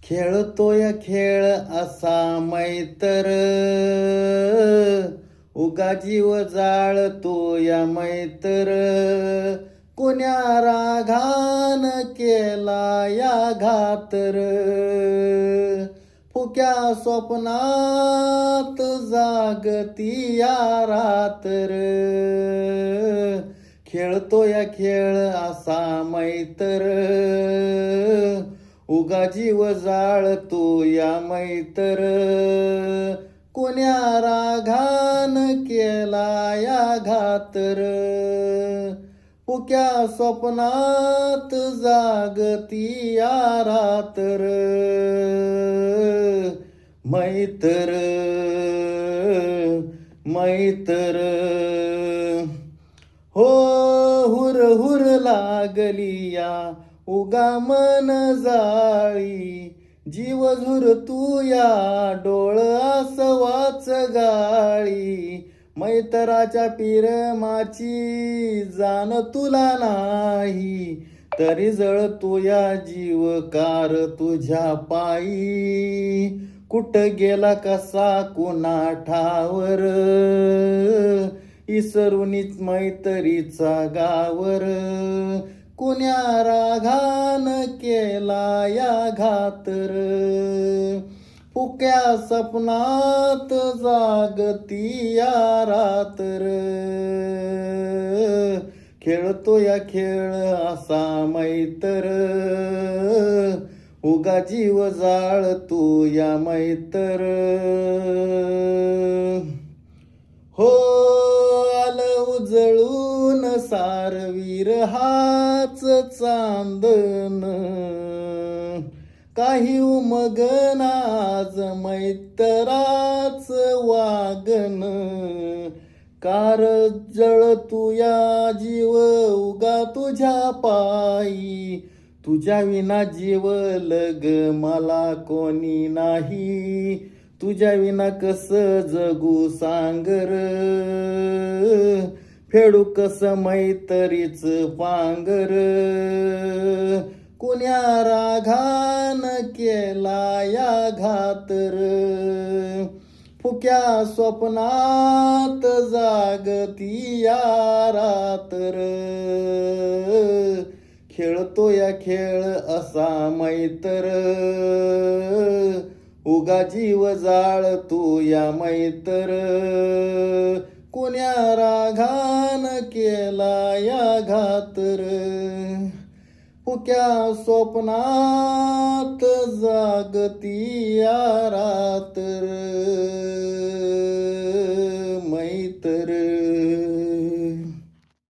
खेळतोय खेळ असा मैतर, उगा जीव जाळतो या मैतर. कोण्या रागान केला या घातर, फुक्या स्वप्नात जागती या रात्र. खेळतोय खेळ असा मैतर, उगा जीव जाळतो या मैतर. कोण्या रागान केला या घातर, फुक्या स्वप्नात जागती या रात्र. मैतर मैतर हो, हुर हुर लागली या उगा मन जाळी. जीव झुर तू या डोळ आसवाच गाळी. मैतराच्या पिरमाची जाण तुला नाही, तरी जळतो या जीव कार तुझ्या पायी. कुठ गेला कसा कुणा ठावर, इसरूनीच मैतरीचा गावर. कोण्या रागान केला या घातर, फुक्या सपनात जागती या रात्र. खेळतो या खेळ असा मैतर, उगा जीव जाळतो या मैतर. हो, आलं उजळून सारवीर हाच चांदन. काही उमगना आज मैतराच वागन. कार जळतू या जीव उगा तुझ्या पायी. तुझ्या विना जीव लग मला कोणी नाही. तुझ्या विना कस जगू सांगर, फेडू कस मैतरीच पांगर. कुण्या रागान केला या घातर, फुक्या स्वप्नात जागती या रात्र. खेळतो या खेळ असा मैतर, उगा जीव जाळतो या मैतर. कोण्या रागान केला या घातर, फुक्या स्वप्नात जागती या रात्र. मैतर.